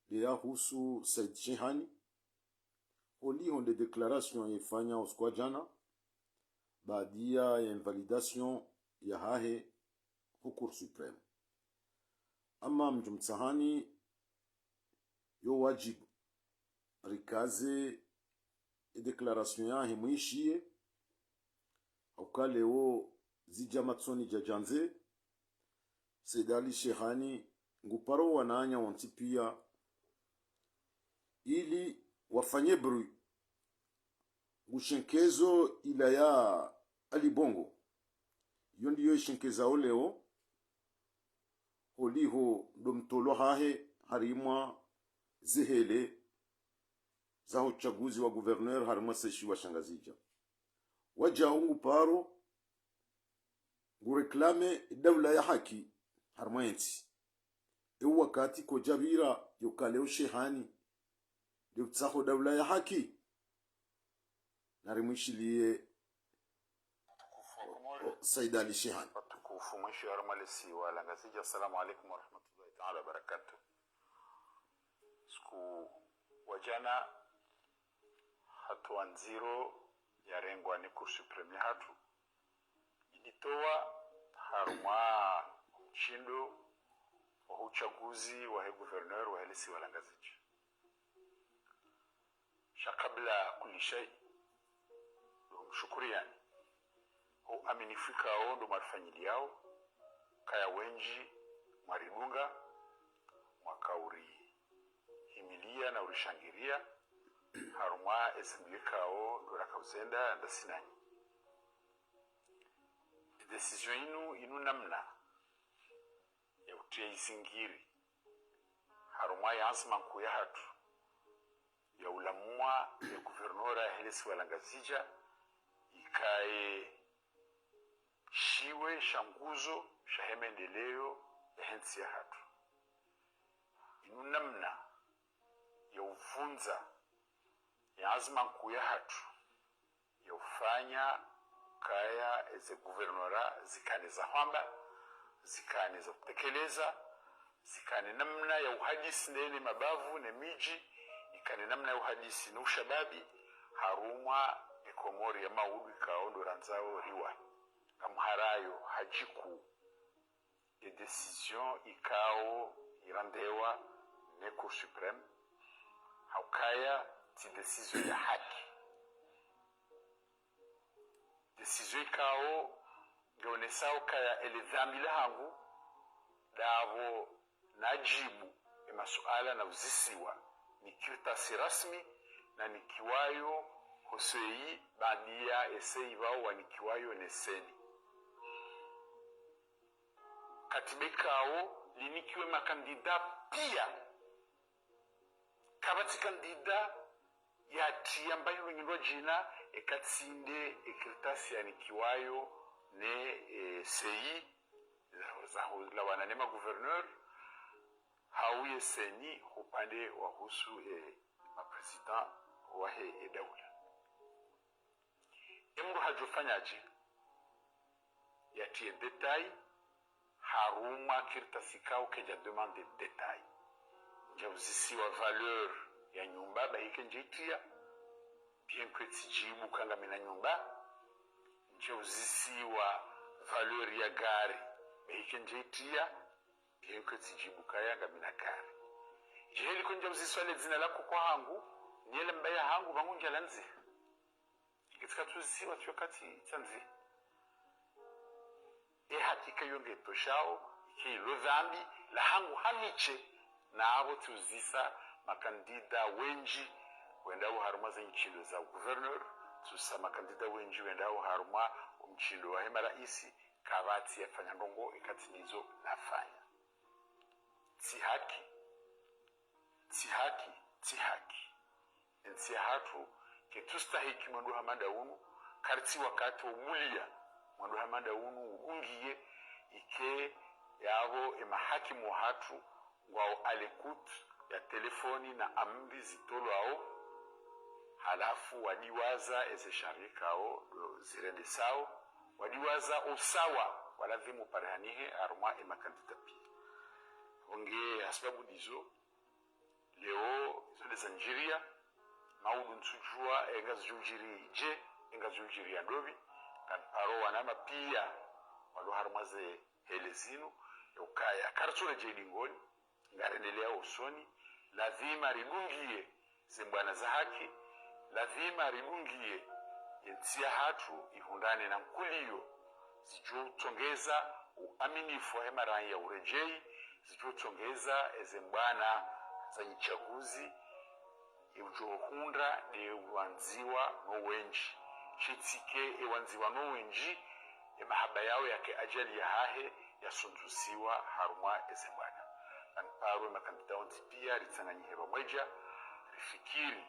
ya husu Said Shehani holi honde declaration ifanya uskwa jana baadia ya invalidation ya hahe hukur supreme. Ama mjumtsahani yo wajibu rikaze declaration ya he muishie aukaleo zija matsoni jajanze Said Shehani nguparo wananya wantipia ili wafanye bru gushenkezo ila ya Ali Bongo iyo ndiyo ishenkeza oleo holiho domtolo hahe harimwa zehele za uchaguzi wa gouverneur harimwa seshi wa shangazija waja ungu paro gureklame dawla ya haki harimwa enti ewu wakati kojabira yokaleo Shehani Dewtsaho dawla ya haki narimwishilie Said Shehani watukufu mwisho ya ramalesi wa langazija. Assalamu alaikum wa rahmatullahi ta'ala wa barakatuh. Siku wajana hatua nziro ya rengwa ni kursu premier hatu ilitoa haruma mchindo wa uchaguzi wa gouverneur wa helisi wa langazija. Shakabla kuli shay shukuriani ho aminifika ao ndo marifanyili yao kaya wenji maridunga mwakauri himilia na urishangiria harumwa esimbilika ao ndo rakauzenda ndasinani decision inu namna ya utia isingiri harumwa ya azma nkuya hatu ya ulamua ya guvernora ya helisi walangazija ikae shiwe shanguzo shahemendeleo ya hensi ya hatu inu namna ya uvunza ya azma nku ya hatu ya ufanya kaya eze guvernora zikane za hwamba zikane za kutekeleza zikane namna ya uhadisi nene mabavu ne miji ikane namna ya uhadisi na ushababi harumwa ekomori ya maudu ikaondo ranzao riwa kamharayo hajiku de decision ikao irandewa ne Cour supreme haukaya ti decision ya haki decision ikao geonesao kaya elidhamila hangu davo najibu masuala na uzisiwa nikirtasi rasmi na nikiwayo hosei badia esei wao wanikiwayo neseni katibekao linikiwe makandida pia kabati kandida ya tiambayo nyindwa jina ekatsinde ekirtasi yanikiwayo ne sei la wananema gouverneur hauye seni upande wa husu mapresident wa he daula emru hajofanyaje yatie detail haruma kirtasikao keja demande detail njawzisi wa valeur ya nyumba bahike njitia bien que tijibu kanga mina nyumba njawzisi wa valeur ya gari bahike njitia bien que tijibu kaya mina gari jeheli konja uziswale zina lako kwa hangu niele mbaya hangu bangunja lanzi katika tuzi watu wakati tanzi hakika yonge toshao ki lodhambi la hangu hamiche na abo tuzisa makandida wenji wendao haruma za nchilo za gouverneur tusa makandida wenji wendao haruma mchilo wa hema raisi kabati ya fanya ndongo ikatinizo nafanya tihaki ensi hatu ke tustahiki mwandu hamanda unu karti wakati umulia mwandu hamanda unu ungiye ike yabo emahakimu hatu wao alikut ya telefoni na amri zitolo ao halafu wadiwaza eze sharika ao zirende sao wadiwaza usawa waladhimu parehanihe aruma emakandida pia onge asbabu dizo leo zile za Nigeria maudu nsujua engazujiri je engazujiri ya dobi kan paro wanama pia walo harmaze helezinu ukaya kartsura je dingoni ngarendelea usoni lazima ridungie zimbwana za haki lazima ridungie yensia hatu ihundane na mkuliyo zijutongeza uaminifu wa hemaran ya urejei zijutongeza ezimbwana za uchaguzi iujohunda ni uwanziwa no wenji chitike iwanziwa no wenji mahaba yao yake ajali ya hahe yasundusiwa harumwa ezimbwana anparo makandidauti pia litsanganyihe pamoja rifikiri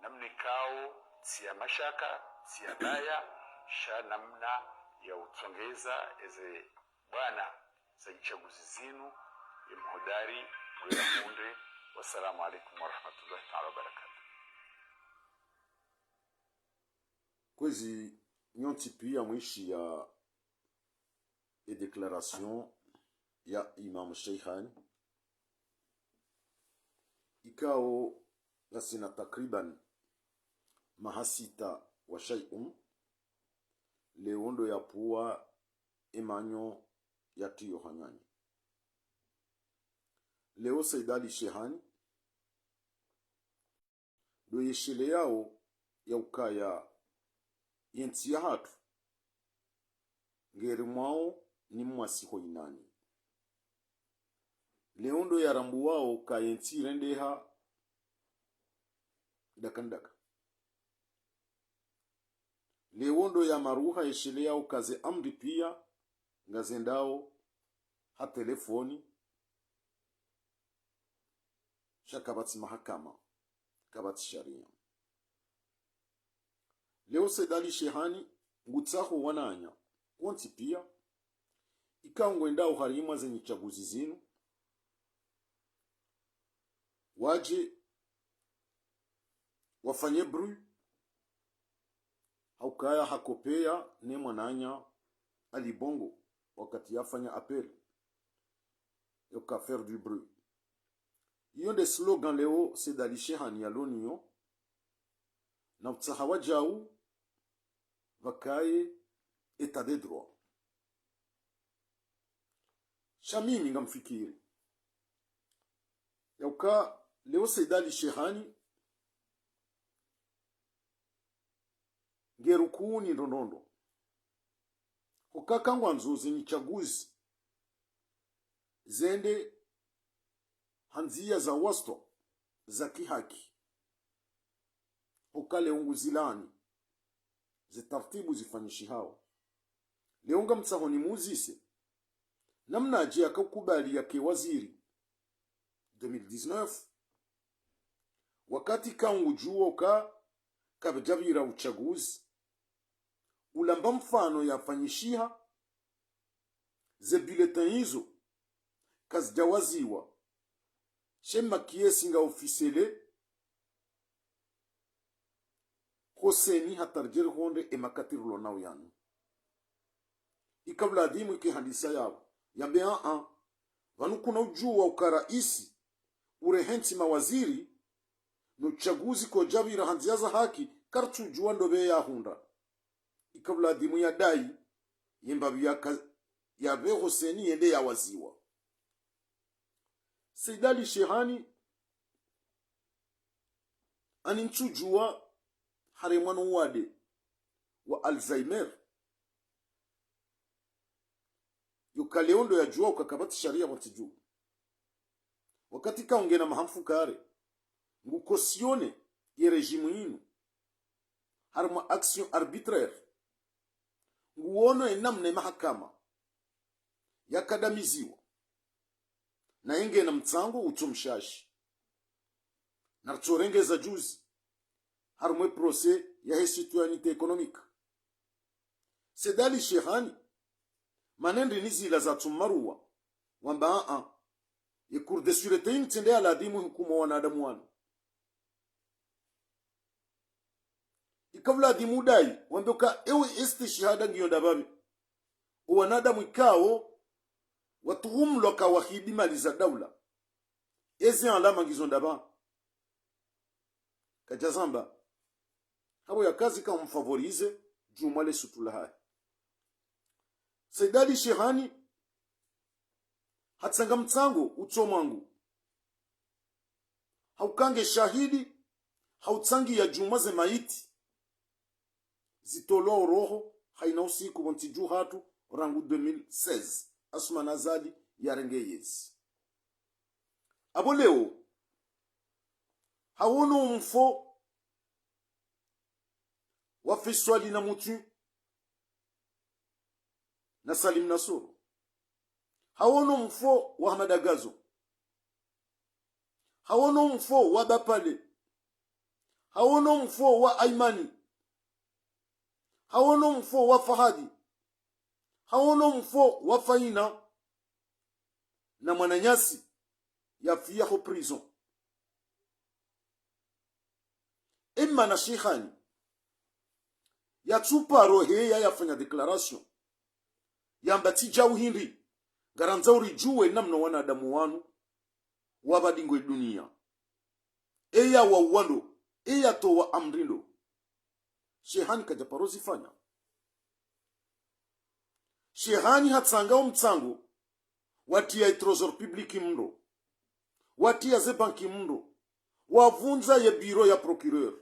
namnikao sia mashaka sia baya sha namna ya utongeza eze bwana za uchaguzi zinu imhodari wela munde. Wassalamu alaikum warahmatullahi ta'ala wabarakatuh. Kwezi nyonti pia mwishi ya declaration ya Imam Sheikhan ikao nasina takriban mahasita wa shay'un leondo ya pua emanyo ya tiyo hanyani leo Saidali Shehani do yeshele yao ya ukaya yensi ya hatu ngeri mwao ni mwasiho inani leondo ya rambu wao ka yensi rendeha dakandaka leondo ya maruha yeshele yao kaze amri pia ngazendao ha telefoni shakabati mahakama kabati sharia leo Saidali Shehani ngutsaho wananya konti pia ikangwe ndao harima zenye chaguzi zinu waje wafanye bru haukaya hakopea ne mwananya alibongo wakati yafanya appel yoka faire du bruit. Iyo de slogan leo Saidali Shehani ya loniyo na utsahawa jau vakaye etat de droit. Shamimi ngamfikiri yauka leo Saidali Shehani ngerukuni ndonondo kukakangwa nzuzi ni chaguzi zende hanzia za wasto za kihaki ukale unguzilani zitartibu zifanyishi hao leonga mtsahoni muzise namna aje akakubali yake waziri 2019 wakati kangu juo ka kabjabira uchaguzi ulamba mfano yafanyishiha ze bulletin hizo kazijawaziwa shema kiesi nga ofisele Hoseni hatarjir honde emakatirulo nao yanu ikabla adimu ike handisa yao yambe vanu kuna ujua ukaraisi urehensi mawaziri no chaguzi ko jabira hanziaza haki kartu ujua ndobe ya hunda ikabla adimu ya dai yembabi ya be Hoseni yende ya waziwa Saidali Shehani aninchujua haremwano wade wa Alzheimer yukaleondo ya jua ukakabati sharia watiju wakati kaunge na mahamfu kare ngukosione ye rejimu inu harma action arbitraire nguono enamne mahakama yakadamiziwa na inge na mtsango utumshashi na rtorengeza juzi harmwe procès ya citoyenneté économique Saidali Shehani manende nizila za tumaruwa wamba ya cour de sûreté intende ala dimu hukumu wanadamu wanu ikavla dimu dai wamboka ewe shahada ngiyonda babi wanadamu ikao watuhumlo ka wahidi mali za daula ezi alama ngizonda ba kajazamba habo ya kazi kamfavorize juma le sutula hai Saidali Shehani hatsanga mtsango utsomangu haukange shahidi hautsangi ya juma ze maiti zitolo roho haina usiku wontiju hatu rangu 2016 asuma nazali ya rengeyezi abo leo hawono mfo wa Feswali na Mutu na Salim Nasoro hawono mfo wa Hamadagazo hawono mfo wa Bapale hawono mfo wa Aimani hawono mfo wa Fahadi hawono mfo wa Faina na Mwananyasi ya fiyaho prison emma na Sheikhani ya chupa rohe ya yafanya declaration yamba tijau hindi garanza urijuwe namna wanadamu wanu wabadingwe dunia eya wa uwando eya to wa amrindo Shehani kajaparozi fanya Shehani hatsanga mtsango watia trésor public mndo watia ze banki mndo wavunza ya biro ya procureur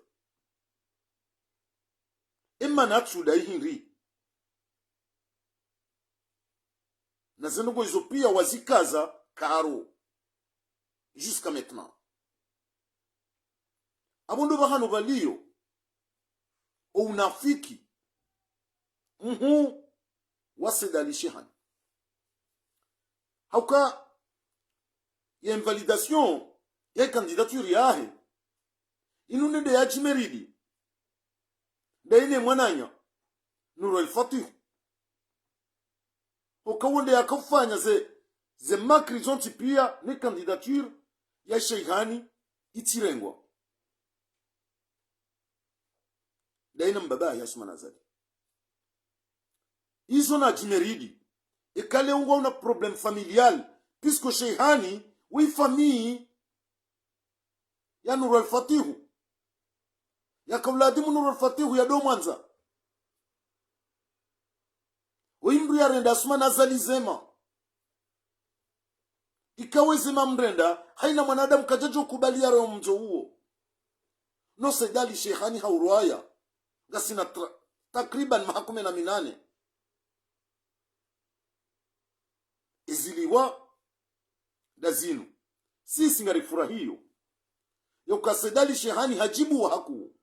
emma na tsuda hinri na zenogo izo pia wazikaza karo jusqu'à maintenant abondo bahano balio o unafiki wa Saidali Shehani hauka ya invalidation ya candidature yahe inunende ya jimeridi daine mwananya Nuru el-Fatih ukawonde yakafanya ze makri zonti pia ne candidature ya Sheikhani itirengwa daina mbaba ya Asuma Nazali izo na jimeridi ekale ungo una problem familial puisque Sheikhani wi famille ya Nuru el-Fatih ya kawladimu Nuru el-Fatih ya do Mwanza Wimru ya renda Asuma Nazali zema ikawe zema mrenda haina mwanadamu kajajo kubalia roho mzo huo no Saidali Sheikhani hauruaya gasina takriban mahakume na minane iziliwa dazinu sisi ngarifura hiyo yoka Saidali Sheikhani hajibu wa haku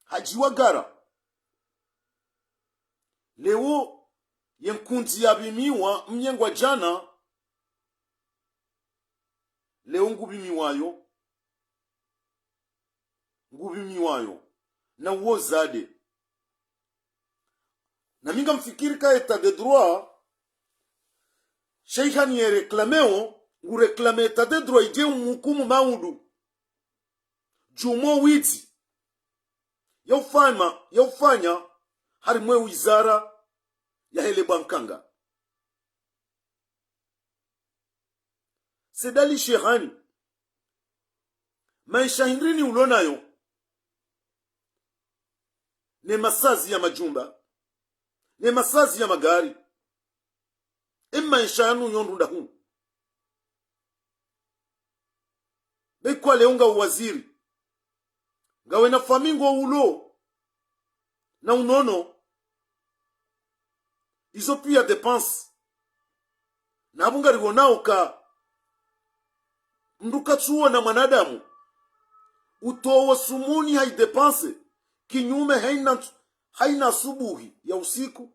hajiwa gara leo yenkunzi ya bimiwa mnyengwa jana leo ngubimiwayo na uo zade na minga mfikiri ka etat de droit Sheikhani ye reklameo ngu reklame etat de droit ije umukumu maudu jumo wizi yaufanya harimwe wizara ya hele bankanga Saidali Sheikhani maisha hindrini ulonayo ne masazi ya majumba ne masazi ya magari maisha yanu yondunda huu bekwa leunga uwaziri ngawe na famingo ulo na unono izo pia depense na abunga rionao ka nduka chuo na mwanadamu utowo sumuni haidepense kinyume haina subuhi ya usiku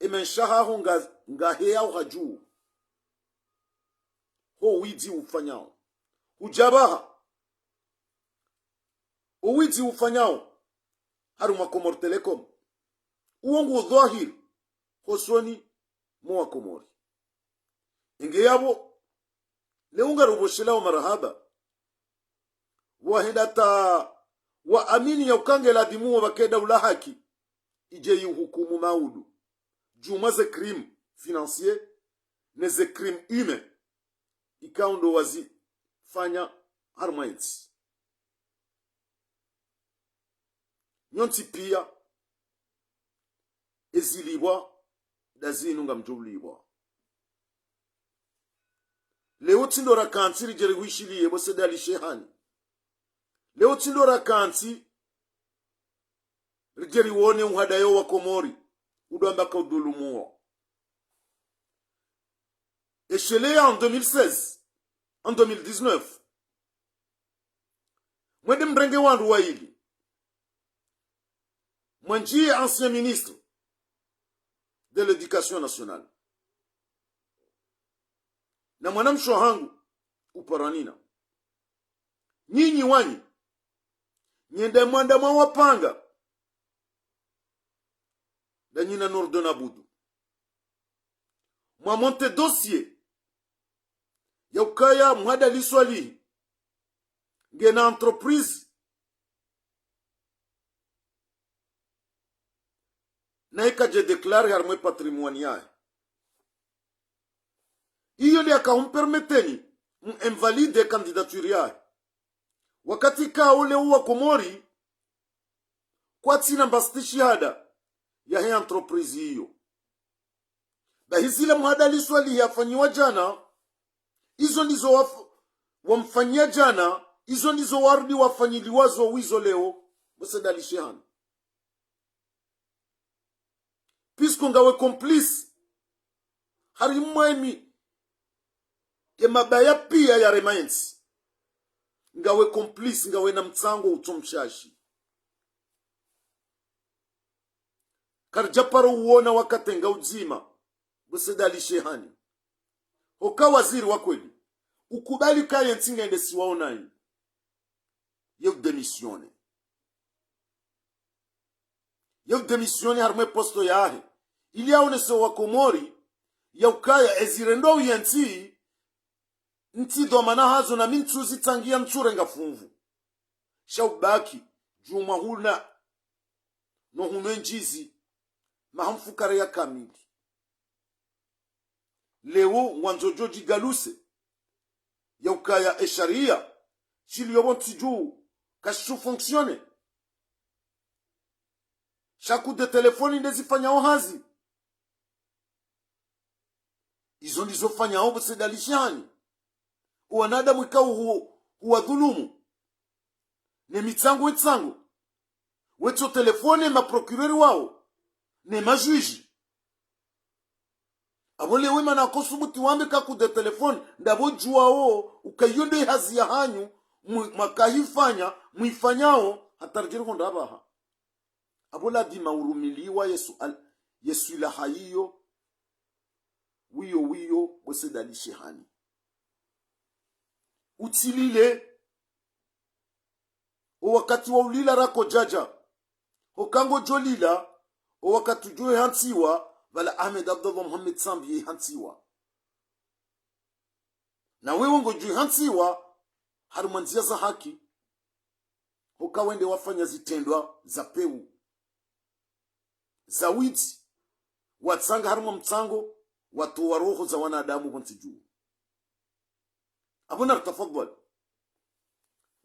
imenshahaho ngahea uhajuu ho widi ufanyao ujabaha uwidi ufanyao haruma Komor Telecom uongo dhahiri hosoni mwa Komori inge yabo leunga ruboshilao marahaba wahidata wa amini ya ukange la dimu wakeda ula haki ije yuhukumu maudu juma ze crime financier ne ze crime humain ikaundo wazi fanya harmaits nyonti pia ezilibwa dazinu nga mjulibwa leo tindora kanti rijeri wishiliye bosedali shehani leo tindora kanti rijeri wone uhadayo wa Komori udamba kaudulumuo échelé en 2016 en 2019 mwende mrenge wandu wa hili mwanjie ancien ministre de l'éducation nationale na mwanamsho hangu uparanina nyinyi wanyi nyende mwandama wapanga da nyina Nordona Budu mwa monte dossier ya ukaya mwada liswali ngena entreprise na ikaje declare harmwe patrimoine yae iyo li akaumpermeteni invalide candidature yae wakati ka ule uwa Komori kwa tina mbasti shihada ya hii entreprise hiyo bahizile mwada liswali yafanyiwa jana izo ndizo wamfanyia jana izo ndizo wardi wafanyiliwazo wizo leo bosedali shehani pisko ngawe complice hari mwemi ya mabaya pia ya remains ngawe complice ngawe na mtsango utomshashi karjaparo uona wakatenga uzima bosedali shehani hoka waziri wa kweli ukubali kaya ntinga ende siwaonai yev demisione harmwe posto yahe ili aone so wa Komori ya ukaya ezirendo yanti nti domana hazo na mintsuzi tangia ntsure ngafunvu shaubaki juma huna no hunenjizi mahamfukare ya kamili leo wanzojoji galuse ya ukaya esharia chili yobonti juu kashu fonctionne shaku de telefoni ndezifanya ohazi izo ndizofanya obo sedalishani wanadamu ikao huwa dhulumu ne mitsangu wetsangu weto telefoni ma procureur wao ne majuji abole wema na kosubuti wambe kaku de telefoni ndabo juao ukayonde hazi ya hanyu makahifanya muifanyao hatarjiri konda abaha abola di maurumiliwa yesu ila haiyo wiyo bosedali shehani utilile o wakati wa ulila rako jaja hokango jolila o wakati joe hantiwa vala Ahmed Abdallah Muhammad Sambi hantiwa na wewe ngo joe hantiwa harumanzia za haki hokawende wafanya zitendwa za peu za witi watsanga haruma mtsango watu wa roho za wanadamu bonti juu abuna tafadhali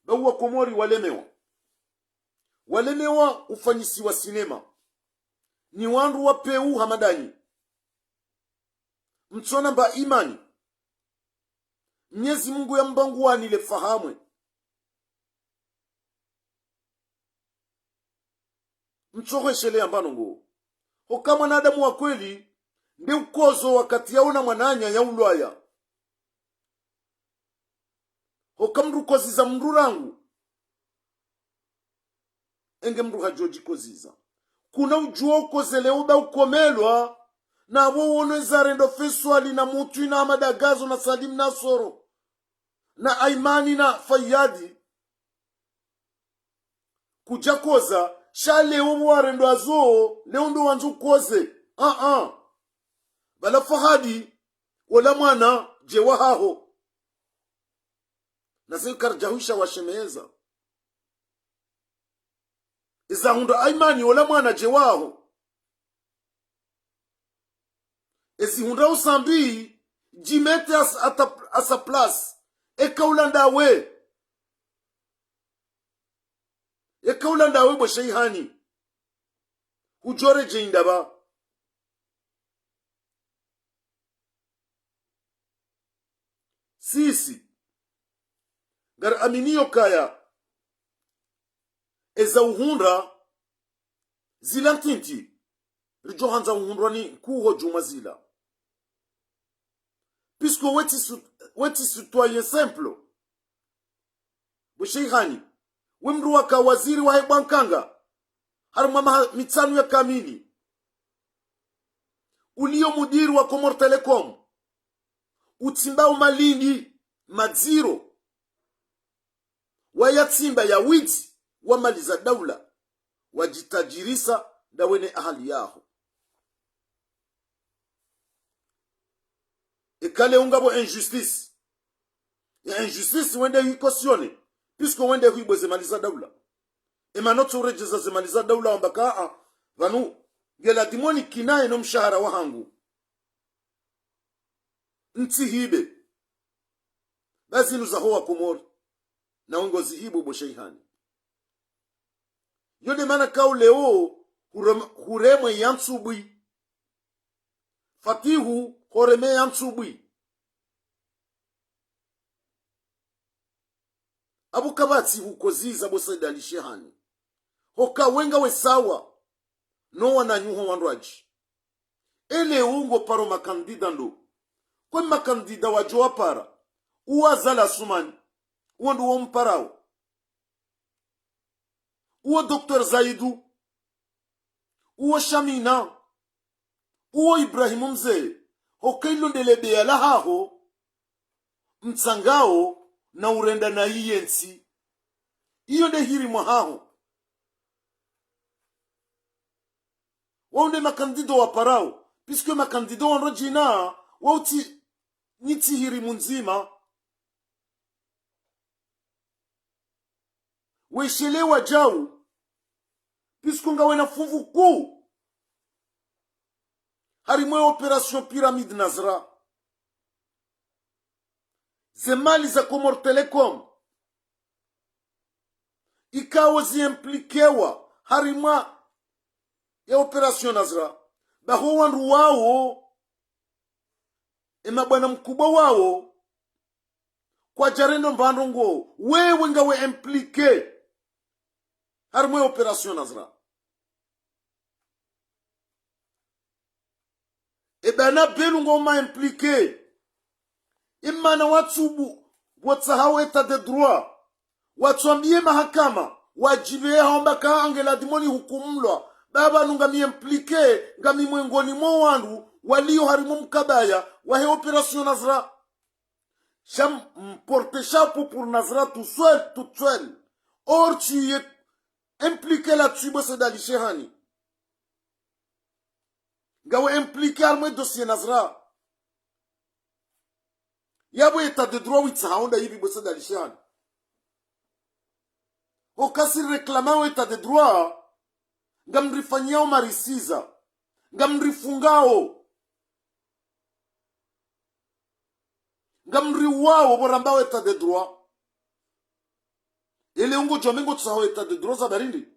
bawa Komori walemewa ufanyisi wa sinema ni wandu wa peu hamadani mtsona ba imani Mwenyezi Mungu ya mbanguani le fahamwe mchoheshele ambano ngo hoka mwanadamu wa kweli ndi ukozo wakati yaona mwananya ya ulwaya hoka mrukoziza mrurangu enge mruha joji koziza kuna ujuo ukozele uba ukomelwa na wowono zarendo feswali na mutu na amadagazo na Salim Nasoro na Aimani na Fayadi kujakoza shale ubu warendo azo leo ndo wanzu koze bala fahadi wala mwana jewa haho na zikar jahisha washemeza iza hundo Aimani wala mwana jewaho ezi hunda usambi jimete asa place ekaulanda we bo sheihani ujore jeindaba sisi gar aminiyo kaya eza uhunda zilantinti rijo hanza uhundwani kuho juma zila puisque weti citoyen simple busheikhani wemru waka waziri wa hebankanga harumama mitsanu ya kamili ulio mudiri wa Comor Telecom utimba umalini madziro wayatsimba ya witi wamaliza daula wajitajirisa dawene ahali yaho ekale ungabo injustice ya injustice wende hikosione puisque wende huibo zemaliza daula emanoto urejeza zemaliza daula wambaka vanu gela dimoni kinaye no mshahara wahangu nti hibe bazi nuzahoa Komori na ungozi hibo bosheihani yode mana kauleo huremwe yansubui fatihu horeme yansubui abu kabati hukoziza bosaida lishehani hoka wenga wesawa no wananyuho wandraji ele ungo paro makandida ndo kwa makandida wajoa para uwazala sumani uwa ndu womparao uwa Dr. Zaidu uwa Shamina uwa Ibrahimu mzee hokailo ndelebe ya lahaho mtsangao na urenda na iyensi iyo nde hiri mwahaho waunde makandido wa parao puisque makandido wa rojina wauti niti hiri munzima weshelewa jau puisque nga wena fuvu ku harimwe operation pyramide Nazra zemali za Comor Telecom ikawo ziimplikewa harimwa ya operation Nazra baho wandu wao ema bwana mkubwa wao kwa jarendo mbandongo wewe ngawe implike harimwe operation Nazra ebana belungo ma implike imana watsubu wotsahawe etat de droit watsuambie mahakama wajibe haomba kaangela dimoni hukumlwa baba nunga mi implike ngami mwengoni mwa wandu walio harimu mkabaya wahe operation Nazra sham porte chapeau pour Nazra tout seul or tu es impliqué là-dessus bosse dali shehani ngawe impliqué arme dossier Nazra yabo etat de droit witsahaonda hivi bosse dali shehani okasi reclamant etat de droit ngamrifanyao marisiza ngamrifungao ngamriwao borambao etat de droit ele ungo jomengo tsaho etat de droit za barindi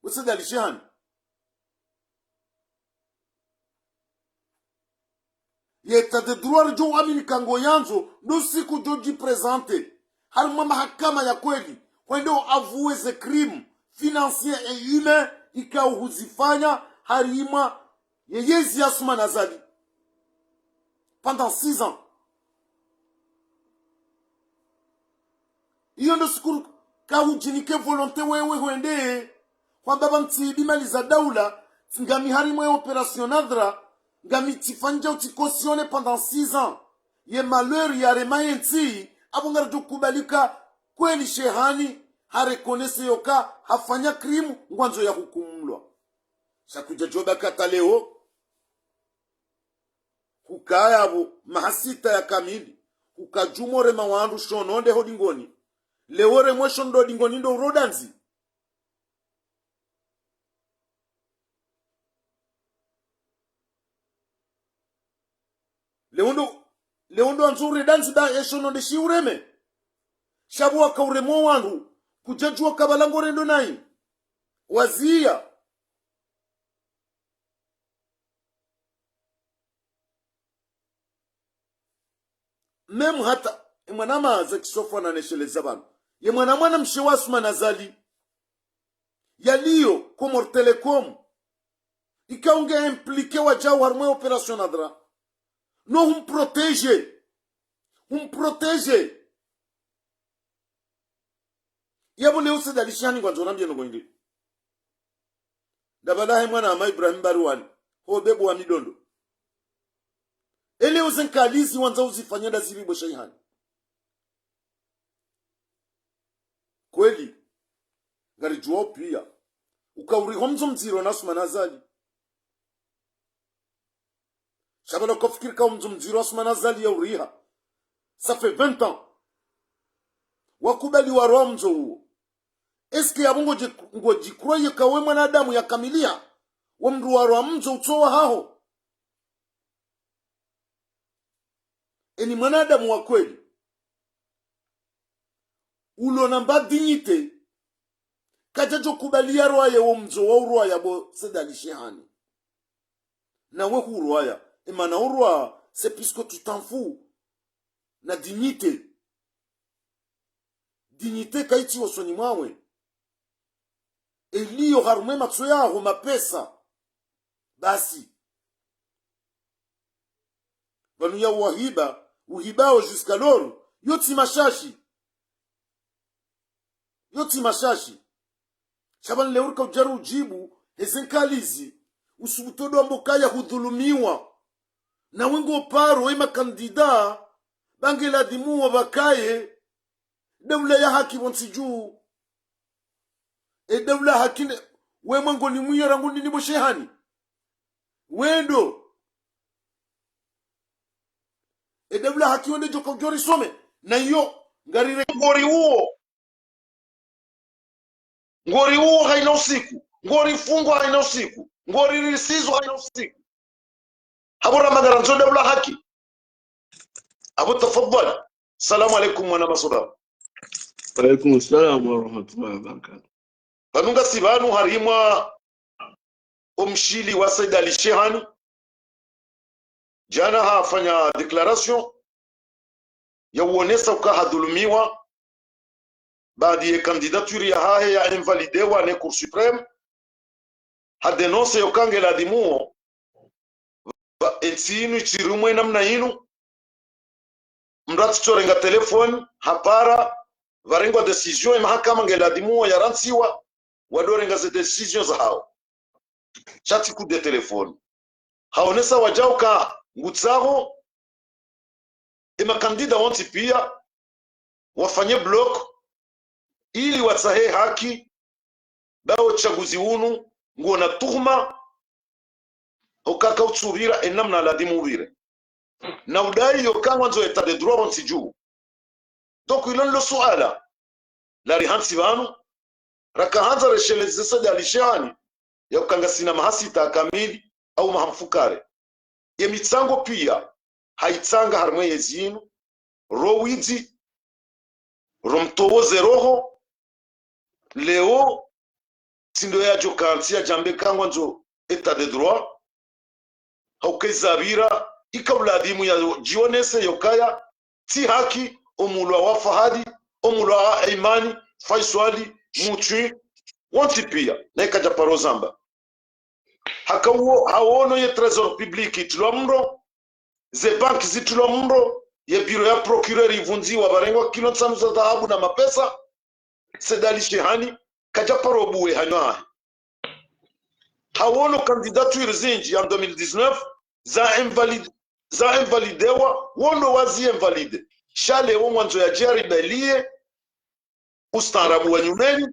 wese dalishani ye etat de droit jo amini kango yanzo no siku joji presente harma mahakama ya kweli wendo avouer ze crimes financiers et humains ikao huzifanya harima yeyezi Asuma Nazali pendant 6 ans. Iyo ndo siku kahujinike volonté wewe wende kwa baba mtibi maliza daula ngami harimo operation Nazra ngami tifanja utikosione pendant 6 ans ye malheur ya remayenti abunga tukubalika kweli shehani harekonese yoka hafanya krimu ngwanzo ya hukumulwa shakuja joba kata leo hukayabo mahasita ya kamili hukajumore mawandu shononde hodingoni leore mwesho ndo dingoni ndo urodanzi leondo anzuri danzi da eshono de shiureme shabu wakauremo wandu kujajua kabalango rendo nai wazia mem hata mwana maza kisofwa na nesheleza banu ye mwana mshewasu manazali yaliyo Comor Telecom ikaunge implike wajao harmwe operation adra no protege yabo leo sedalishani kwa nzonambye no goinde dabalahe mwana ama Ibrahim Baruwani ho bebu wa midondo ele uzenkalizi wanza uzifanyada zilibo shaihani kweli ngari juo pia ukauri homzo mziro nasu manazali shabala kofikiri ka homzo mziro nasu manazali ya uriha ça fait 20 ans wakubali wa mzo huo eski ya mungu jikroye kawe mwanadamu ya kamilia wa mru wa mzo utowa hao eni mwanadamu wa kweli ulo namba dignite kajajo kubalia roya wa mzo wa uroya bo sedalishihani na we uroya emana uroya c'est puisque tu t'en fous na dignite kaiti wasoni mwawe eliyo harume matso yaho mapesa basi banu ya uhibao jusqu'à l'or yoti mashashi shaban leurka ujaru ujibu hezenkalizi usubutodo mbokaya hudhulumiwa na wengo paro ema kandida bangela dimuwa bakaye dawla ya haki bonsiju dawla hakine we mwango ni mwira ngundi ni boshehani wendo dawla haki wende joko jori some na yo ngarire ngori uo haina usiku ngori fungo haina usiku ngori risizo haina usiku habura magaranzo dawla haki abu tafadhal. Assalamu alaikum mwana masoda. Alaikum assalam wa rahmatullahi wa barakatuh. Banunga sibanu harimwa umshili wa Said Ali Shehani jana hafanya declaration ya uonesa ukahadhulumiwa baadi ya kandidature ya hahe ya invalidewa ne Cour supreme hadenonse yokange la dimuo ensinu chirumwe namna inu mrati chorenga telefoni hapara varengwa decision mahakama ngela dimuo ya ransiwa wadorenga ze decisions hao chati ku de telefoni haonesa wajauka ngutsaho makandida wanti pia wafanye block ili watsahe haki bao chaguzi unu ngona tuhuma okaka utsubira enamna la dimubire na udai yokangwa nzo etat de droit wanti juu donc ilon lo suala la rihansi banu rakahanza resheleze Said Ali Shehani yokanga sina mahasita kamili au mahamfukare yemitsango pia haitsanga harmwe yezinu rowidzi romtowoze roho leo sindo ya jokansia jambe kangwa nzo etat de droit haukezabira ikabladimu ya jionese yokaya ti haki omulwa wa Fahadi omulwa wa Imani Faiswali Mutwi wanti pia na ikaja parozamba hakawo hawono ye trésor public itulwa mro ze banki zitulwa mro ye biro ya procureur ivunziwa barengwa kilo nsanu za dhahabu na mapesa Said Ali Shehani kaja parobuwe hanywa hawono candidature zinji ya 2019 za invalidewa wono wazi invalide shale wo mwanzo ya jari belie ustaarabu wa nyumeni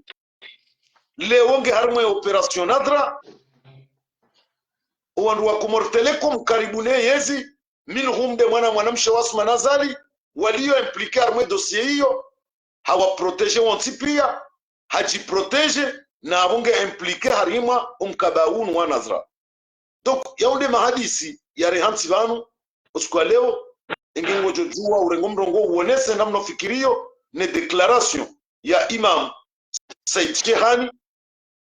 leo nge harmwe operation adra wandu wa Comor Telecom karibune yezi minhum de mwanamshe wasu manazali walio impliqué harmwe dossier hiyo hawa protege wanti pia haji protege na abunge impliqué harima umkabaun wa nazra donc yaunde mahadisi ya rehansi banu usikwa leo ingingo jojua urengo mrongo uonese namno fikirio ne declaration ya Imam Said Shehani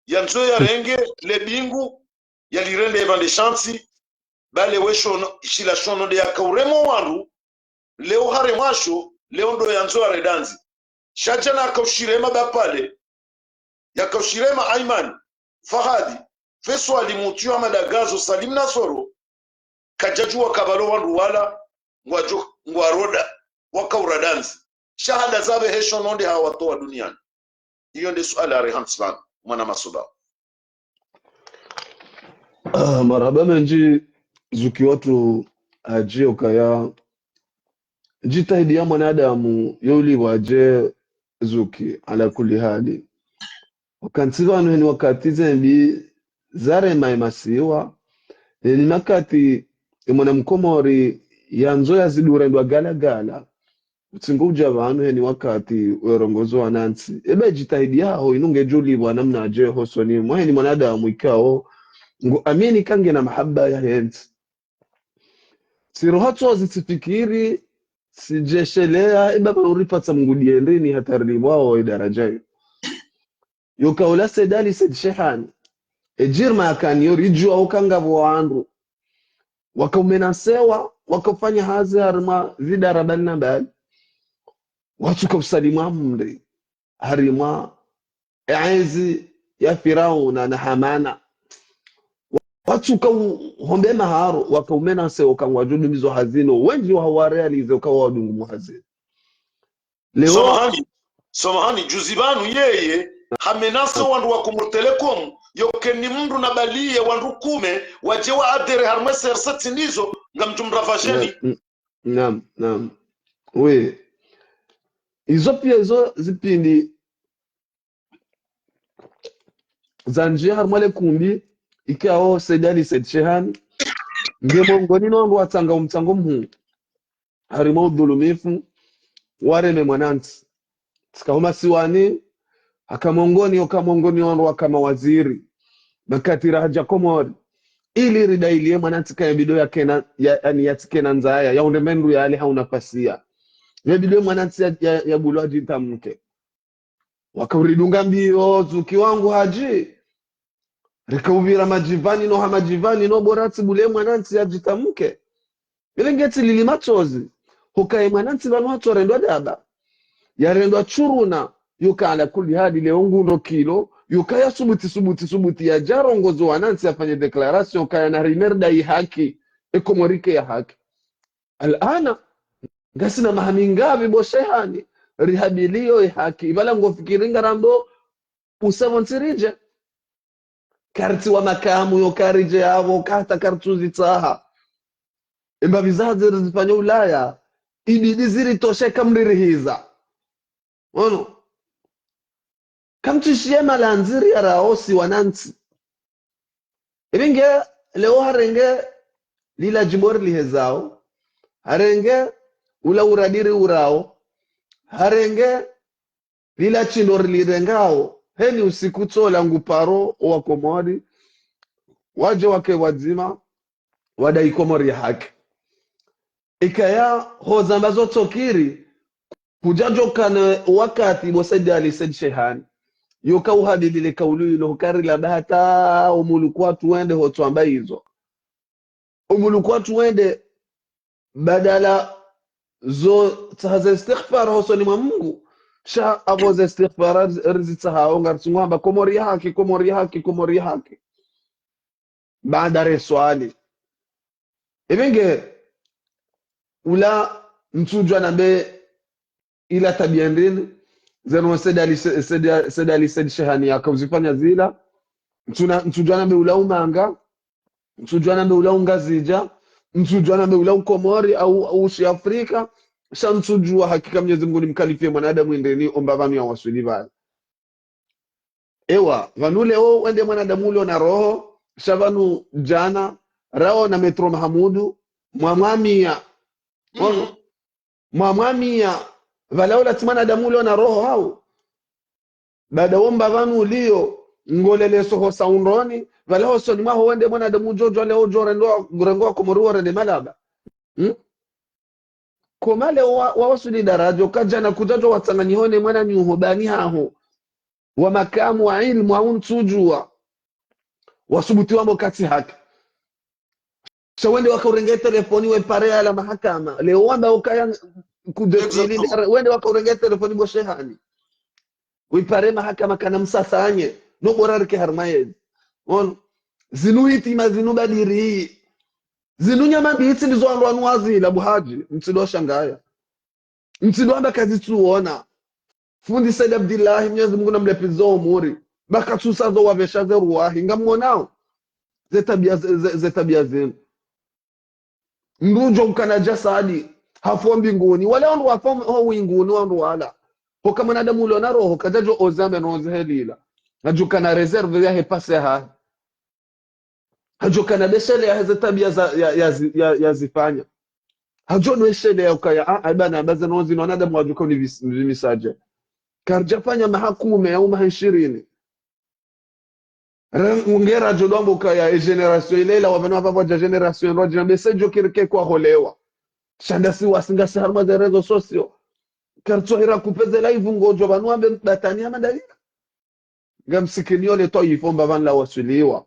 ya nzo ya renge le bingu ya lirende evande shansi bale wesho shila shono de ya kauremo wandu leo hare mwasho leo ndo yanzo aredanzi shajana akaushirema bapale yakaushirema Aiman Fahadi feso alimutiwa madagazo Salim Nasoro kajajua kabalo wandu wala ngwaroda wakauradanzi shahada zabe hesho nonde hawatoa duniani. Hiyo ndio swala rehanslan mwana masoba. Marhaba menji zuki watu ajio kaya jitahidi ya mwanadamu yuli waje zuki ala kulli hali wakantiwa ni wakati zembi zare maimasiwa ni makati mwana mkomori yanzo ya zidurendwa gala gala utsinguja abantu ni wakati werongozo wa nansi ebe jitahidi yao inunge juli bwa namna aje hosoni mwa ni mwanadamu ikao ngo amini kange na mahaba ya hensi sirohato zitifikiri sijeshelea ibaba uripata mngudiendeni hatari wao daraja yokaula sedali sed shehan ejirma kan yorijua ukanga bwandu wakaumenasewa wakafanya hazi harma vidarabalna bal watu kusalimu amri harima aizi ya Firauna na Hamana watu hombe maharo wakaumena se wakanwajudu mizo hazino wengi wa hawarealize ukawa wadungu muhazino leo somahani juzibanu yeye hamenasa wandu wa kumurtelekom yokeni mndu na baliye wandu kume wajewa adere harmese ersati nizo ngamjumrafasheni. Naam we izo pia izo zipindi zanje harmale kumbi ikao sedali sedshehani ngemongoni nwangu watanga umtango mhu harima udhulumifu wareme mwananti sikahuma siwani hakamongoni okamongoni wangu wakama waziri makatira haja komori ili ridailie mwananti kaya bido ya kena yani yatikena nzaya ya undemendu ya ali hauna pasia ya bido mwananti ya bulwaji tamke wakaridunga mbio zuki wangu haji rikaubira majivani no hamajivani no borati bule mwananti ajitamke ile ngeti lilimachozi hukae mwananti banu watu rendwa daba yarendwa churuna yuka ala kuli hadi leo ngundo kilo yuka ya subuti ya jarongozo wananti afanye declaration kaya na rimerda i haki ekomorike ya haki alana ngasina mahamingavi boshehani rihabilio i haki ibala ngofikiringa rambo usavontirije karti wa makamu yo karije yavo kata kartuzi taha imba vizazi rizifanya Ulaya ibidi ziri tosheka mririhiza ono kamtishie malanziri ya raosi wananti ibinge leo harenge lila jibori lihezao harenge ula uradiri urao harenge lila chindori lirengao heni usiku tola nguparo wa komori waje wake wazima wadai komori ya haki ikaya hozambazo tokiri kujajo kana wakati bosedi alised shehani yoka uhadilile kaulu ilo hukari la bahata umulukua tuende hotuamba hizo umulukua tuende badala zo tahaze istighfar hosoni mwa Mungu sha avoze istighfar rizitaha ongartungwamba komori haki baada reswali ibenge ula mtujwa nambe ila tabia ndini zeno sedali sed shehani yakuzifanya zila mtujwa nambe ula umanga mtujwa nambe ula ungazija mtujwa nambe ula ukomori au ushi Afrika sha mtujwa hakika Mwenyezi Mungu ni mkalifie mwanadamu endeni omba vanu ya wasuli vale ewa vanule o wende mwanadamu ule na roho shavanu jana rao na Metro Mahamudu mwamwamia mwamwamia valaula timana damu ule na roho hao baada omba vanu ulio ngolele soho saundoni valao soni mwaho wende mwanadamu jojo leo jorendo gorengo komoruwa rende malaba komale wasuli darajo kajana kujajo watanganyihone mwana ni uhobani haho wa makamu wa ilmu au ntujua wasubuti wamo kati haki wende wakaurenge telefoni wepare ala mahakama leo wamba ukaya kudetili wende wakaurenge telefoni boshehani wipare mahakama kana msasanye no borarke harmayez on zinu hitima zinu badiri zinu nyama biti ndizo andu wazila buhaji mtsido shangaya mtsido amba kazi tuona fundi Said Abdullah Mwenyezi Mungu namlepizo umuri bakatusa zo wavesha ze ruwahi ngamwonao ze tabia zenu mrujo mkanaja sadi hafo mbinguni wala wandu wafo ho winguni wandu wala ho kama nadamu uliona roho kajajo ozame nozehelila najuka na reserve ya hepase ha hajuka na beshele ya ze tabia ya zifanya hajo no shele ya ukaya abana baza nozi no nadamu wajuka ni misaje karjafanya mahakume au mahashirini ungera jolombo kaya generation ilela wabana baba ja generation roja message kirke kwa holewa shanda si wasinga sarma za rezo socio karto ira kupeze live ngojo banwambe batania madalila gamsikinio le toyifomba van la wasiliwa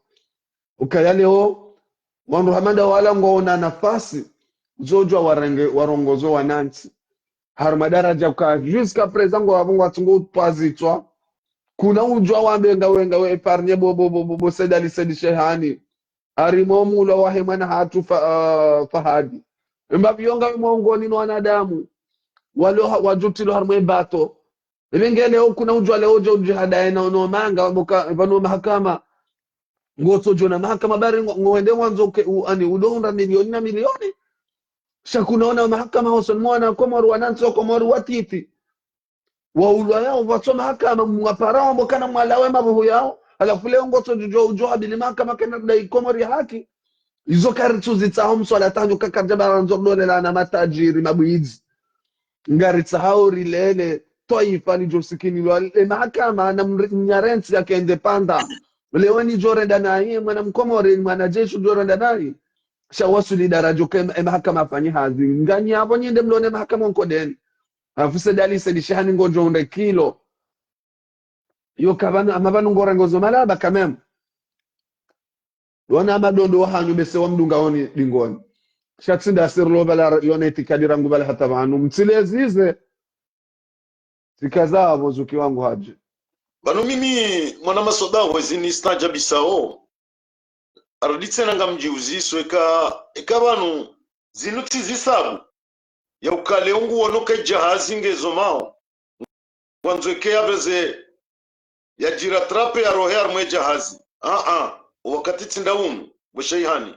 ukaya leo wandu hamanda wala ngona nafasi zojo warongozo wanansi har madaraja kwa jusqu'à présent ngo abongo atungo pazitwa kuna ujwa wambenga wenga we parnye bo sedali sedi shehani arimo mulo wa hemana hatu fahadi mbabiyonga mongoni no wanadamu walo wajutilo harmo bato ibengele kuna ujwa leo jo jihada no manga waboka vano mahakama ngoto jona mahakama bari ngoende mwanzo ani udonda milioni na milioni shakunaona mahakama hoson mwana komoru wananzo komoru watiti waulwa yao watoma mahakama mwaparao mbokana mwalawe mabuhu yao alafu leo ngoto jojo abili mahakama kana dai komori haki izo karitu zitsaho mswala tanyo kakarjaba nzordole na matajiri mabuizi ngari tsahao rilele toifa ni josikini lwa mahakama na mnyarensi yake indepanda leo ni jorenda naye mwana mkomori mwana jeshi jorenda naye shawasuli darajo kema mahakama afanyi hazi ngani hapo nyinde mlone mahakama nkodeni afuse dali sedi shahani ngojo unde kilo yo kabana amabanu ngora ngozo malaba kamem wana amadondo wahanyu bese wamdunga oni dingoni shatsinda sirlo bala yoneti kadira ngubala hata banu mtsilezize sikazabo zuki wangu haje bano mimi mwana masoda wezini staja bisao araditse nanga mjiuziswe eka banu zinuti zisabu ya ukale ungu wonoka jahazi ngezo mao wanzweke yabeze ya jiratrape ya roher mwe jahazi wakati tindaumu wa sheihani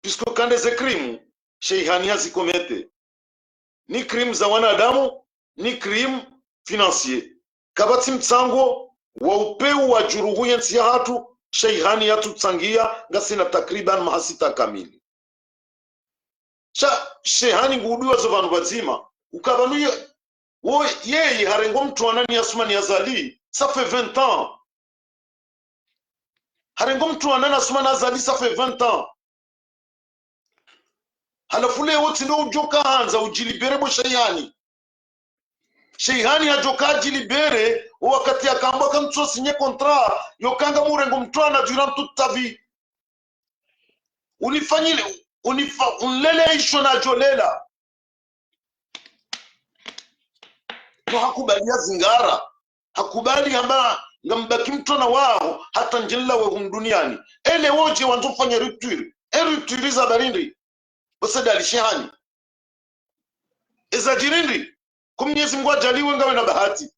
pisko kande ze krimu sheihani hazikomete ni krimu za wanadamu ni krimu financier kabati mtsango wa upeu wa juruhu yensi ya hatu sheihani yatu tsangia ngasina takriban mahasita kamili shehani nguduwa zo vanhu vazima ukavanu wo yeye harengo mtu anani asumani azali ça fait 20 ans harengo mtu anani asumani azali ça fait 20 ans halafu leo tindo ujoka hanza ujilibere bo shehani hajoka jilibere wakati akamba kamtso sinye contrat yokanga murengo mtu ana durant toute ta vie unifanyile unlele isho na jolela to hakubalia zingara hakubali amba ngambaki mtona wao hata njilla we duniani ele woje wanzofanya rupture za barindi bosada alishani ezajirindi kumnyezi Mungu ajaliwe ngawe na bahati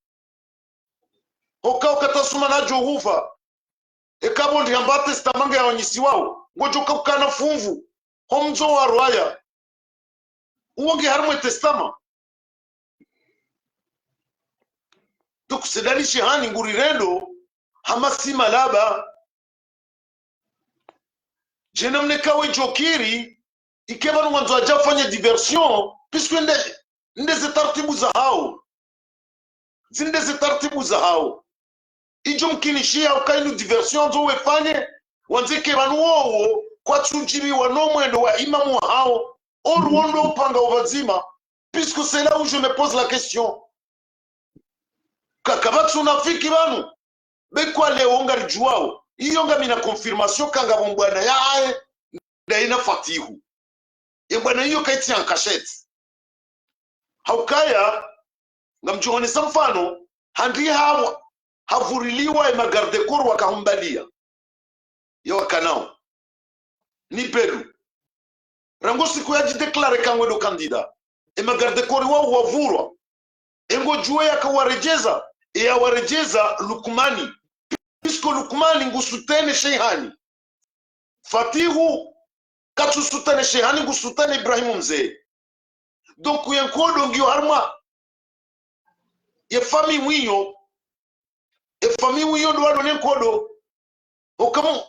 hokao katasuma na johufa ekabo ndi ambate stamanga ya wanyisi wao ngojoka ukana fumvu homzo wa rwaya uonge harmwe testama tukusedali shehani ngurirendo hamasi malaba jenamne kawe jokiri ikeba mwanzo ajafanya diversion puisque ndeze taratibu za hao zindeze taratibu za hao ijo mkinishia ukainu diversion zo wefanye wanzike banu wowo kwa tujiri wa no mwendo wa imamu hao oruondo upanga ovazima puisque c'est là où je me pose la question kakabatu nafiki banu bekwa leo ngari juwao iyo ngami na confirmation kanga bombwana yae daina fatihu ye bwana hiyo kaiti ankasheti haukaya ngamjihoni samfano handi hawa havuriliwa magarde kor wakahumbalia ya wakanao ni Peru rango siku yaji deklare kangwe do kandida magarde kor wao wavurwa engo juwe yakawarejeza ya warejeza Lukmani pisko Lukmani ngusutene Shehani Fatihu katusutane Shehani ngusutane Ibrahimu mzee donc yenkodo ngio harma ye fami wiyo do wado nenkodo okamu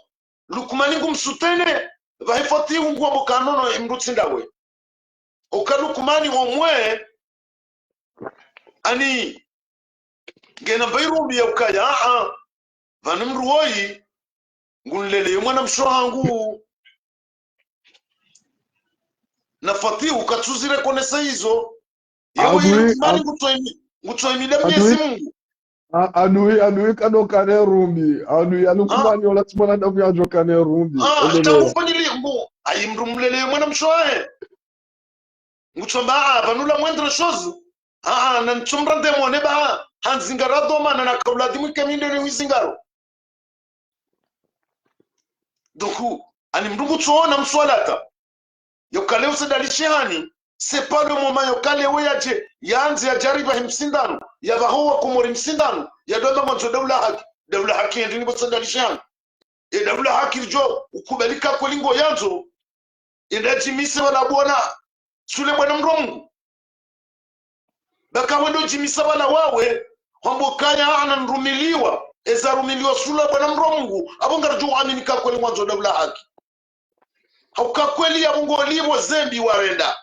Lukmani ngumsutene vai Fatihu ngwa bokanono imrutsindawe Lukmani omwe ani ngena bairumbi ya ukaya vanimruoi ngunlele mwana mshohangu na Fatihu katuzire konesa hizo yewe Lukmani ngutsoimile Mwenyezi Mungu adui kano kane rumbi adui Lukmani wala timana damu yajo kane rumbi takufanyili ngu ayimrumlele mwana mshohe ngutsomba vanula mwendre chose na ntsumrande mone ba hanzingara doma na kauladi mwikeminde ni wizingaro donc ani mrungu tsoona mswalata yokale usidali Shehani c'est pas le moment yokale weyaje yaanze ajariba himsindano yabahuwa kumuri msindano yadomba mwanzo dawla haki ndini bosadali Shehani dawla haki jo ukubalika kolingo yanzo ndajimise wala bwana sule bwana mrongo baka wendo jimisa wala wawe hambokanya ananrumiliwa ezarumiliwa sule bwana mrongo abonga jo aminika kweli mwanzo dawla haki hauka kweli abongo libo zembi warenda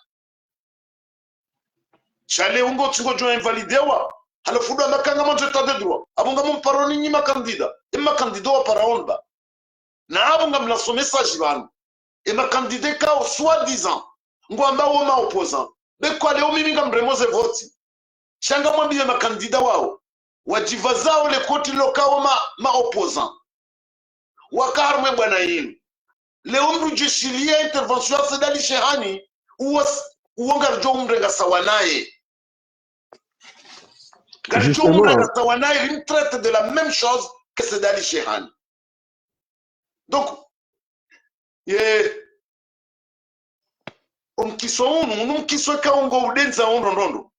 chale ungo tsingo jo invalidewa halafu ndo makanga mwanzo tadedro abonga mumparoni nyima kandida wa paraonba na abonga mlaso message banu kandide kao soi-disant ngwamba wo ma opposant beko leo mimi ngamremoze voti shanga mwambie makandida wao wajivazao le koti lokao ma opposant wakarmwe bwana yinu leo mrujeshilia intervention ya Sedali Shehani uonga jo umrenga sawa naye garjo umrenga sawa naye il traite de la même chose que Sedali Shehani donc umkiso unumkiso kaungo udenza ondondo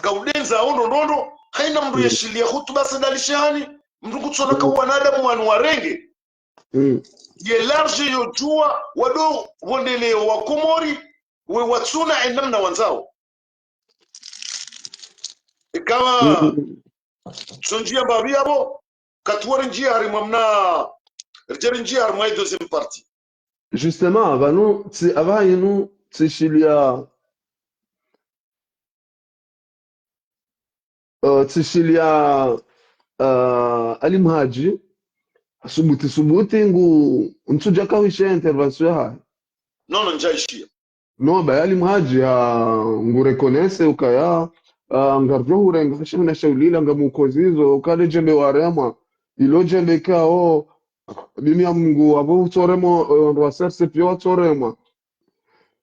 kaudenza ondondo haina mndu yeshilia hutuba Sedali Shehani mndu kutsona ka wanadamu wanu warenge ye large yojua wado wondeleo wa Komori we watsuna enamna wanzao ikawa sonjia babi yabo katwari njia harimamna rjeri njia harimai deuxième partie justement avanu tsishilia alimhaji subuti ngu ntuja kawisha intervention ha non njaishia no bayali mhaji ngu reconnaisse ukaya ngarjo hurenga shimna shaulila ngamukozizo ukale jembe warema ilo jembe kao bimi ya Mungu abo toremo ndo serse pio torema